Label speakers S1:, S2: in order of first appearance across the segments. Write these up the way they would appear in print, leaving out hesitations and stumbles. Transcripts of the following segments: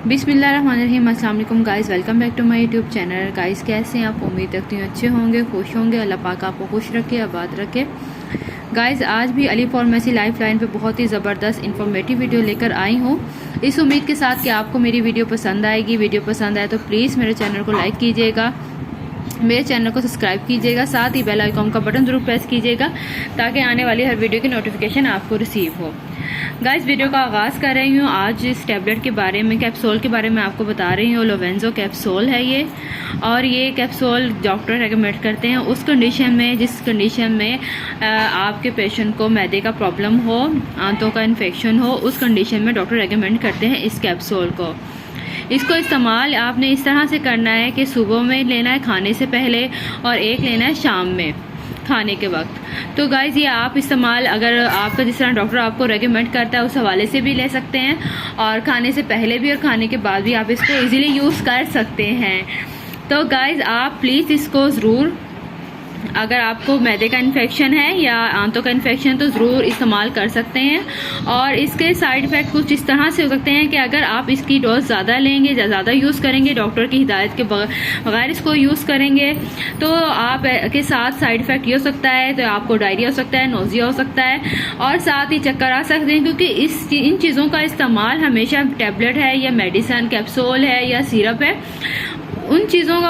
S1: बिस्मिल्लाहिर्रहमानिर्रहीम। अस्सलाम वालेकुम guys, welcome back to my YouTube channel. Guys कैसे हैं आप? उम्मीद रखती हूँ अच्छे होंगे, खुश होंगे। अल्लाह पाक आपको खुश रखे, आबाद रखे। गाइस आज भी अली फार्मेसी लाइफ लाइन पे बहुत ही ज़बरदस्त इन्फॉर्मेटिव वीडियो लेकर आई हूँ, इस उम्मीद के साथ कि आपको मेरी वीडियो पसंद आएगी। वीडियो पसंद आए तो प्लीज़ मेरे चैनल को लाइक कीजिएगा, मेरे चैनल को सब्सक्राइब कीजिएगा, साथ ही बेल आइकॉन का बटन ज़रूर प्रेस कीजिएगा ताकि आने वाली हर वीडियो की नोटिफिकेशन आपको रिसीव हो। गाइस वीडियो का आगाज़ कर रही हूँ आज इस टैबलेट के बारे में, कैप्सूल के बारे में आपको बता रही हूँ। लोवेंजो कैप्सूल है ये, और ये कैप्सूल डॉक्टर रेकमेंड करते हैं उस कंडीशन में जिस कंडीशन में आपके पेशेंट को मैदे का प्रॉब्लम हो, आंतों का इन्फेक्शन हो, उस कंडीशन में डॉक्टर रेकमेंड करते हैं इस कैप्सूल को। इसको इस्तेमाल आपने इस तरह से करना है कि सुबह में लेना है खाने से पहले, और एक लेना है शाम में खाने के वक्त। तो गाइज़ ये आप इस्तेमाल अगर आपका जिस तरह डॉक्टर आपको रेकमेंड करता है उस हवाले से भी ले सकते हैं, और खाने से पहले भी और खाने के बाद भी आप इसको इजीली यूज़ कर सकते हैं। तो गाइज़ आप प्लीज़ इसको ज़रूर, अगर आपको मैदे का इन्फेक्शन है या आंतों का इन्फेक्शन तो ज़रूर इस्तेमाल कर सकते हैं। और इसके साइड इफ़ेक्ट कुछ इस तरह से हो सकते हैं कि अगर आप इसकी डोज ज़्यादा लेंगे या ज़्यादा यूज़ करेंगे, डॉक्टर की हिदायत के बगैर इसको यूज़ करेंगे तो आप के साथ साइड इफ़ेक्ट ये हो सकता है, तो आपको डायरिया हो सकता है, नोज़िया हो सकता है, और साथ ही चक्कर आ सकते हैं। क्योंकि इन चीज़ों का इस्तेमाल हमेशा टैबलेट है या मेडिसन कैप्सूल है या सिरप है, उन चीज़ों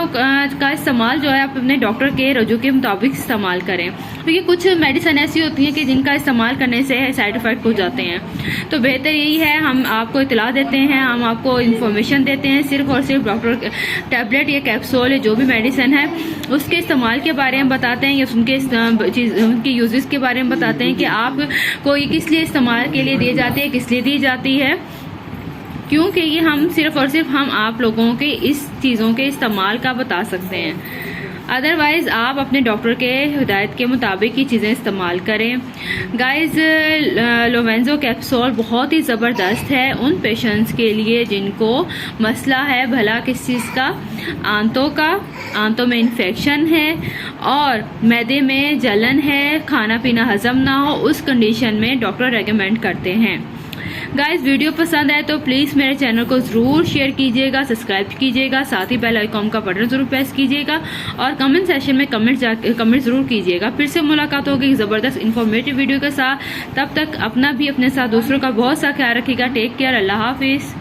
S1: का इस्तेमाल जो है आप अपने डॉक्टर के रजू के मुताबिक इस्तेमाल करें, क्योंकि कुछ मेडिसिन ऐसी होती हैं कि जिनका इस्तेमाल करने से साइड इफ़ेक्ट हो जाते हैं। तो बेहतर यही है हम आपको इतला देते हैं, हम आपको इन्फॉर्मेशन देते हैं, सिर्फ और सिर्फ डॉक्टर टैबलेट या कैप्सूल जो भी मेडिसिन है उसके इस्तेमाल के बारे में बताते हैं, या उनके यूजेस के बारे में बताते हैं कि आप को ये किस लिए इस्तेमाल के लिए दी जाती है, किस लिए दी जाती है, क्योंकि ये हम सिर्फ और सिर्फ हम आप लोगों के इस चीज़ों के इस्तेमाल का बता सकते हैं। अदरवाइज़ आप अपने डॉक्टर के हिदायत के मुताबिक ये चीज़ें इस्तेमाल करें। गाइस लोवेंजो कैप्सूल बहुत ही ज़बरदस्त है उन पेशेंट्स के लिए जिनको मसला है भला किस चीज़ का, आंतों में इन्फेक्शन है और मैदे में जलन है, खाना पीना हजम ना हो, उस कंडीशन में डॉक्टर रेकमेंड करते हैं। गाइस वीडियो पसंद आए तो प्लीज़ मेरे चैनल को ज़रूर शेयर कीजिएगा, सब्सक्राइब कीजिएगा, साथ ही बेल आइकॉन का बटन ज़रूर प्रेस कीजिएगा, और कमेंट सेशन में कमेंट ज़रूर कीजिएगा। फिर से मुलाकात होगी ज़बरदस्त इन्फॉर्मेटिव वीडियो के साथ। तब तक अपना भी अपने साथ दूसरों का बहुत सा ख्याल रखिएगा। टेक केयर, अल्लाह हाफिज़।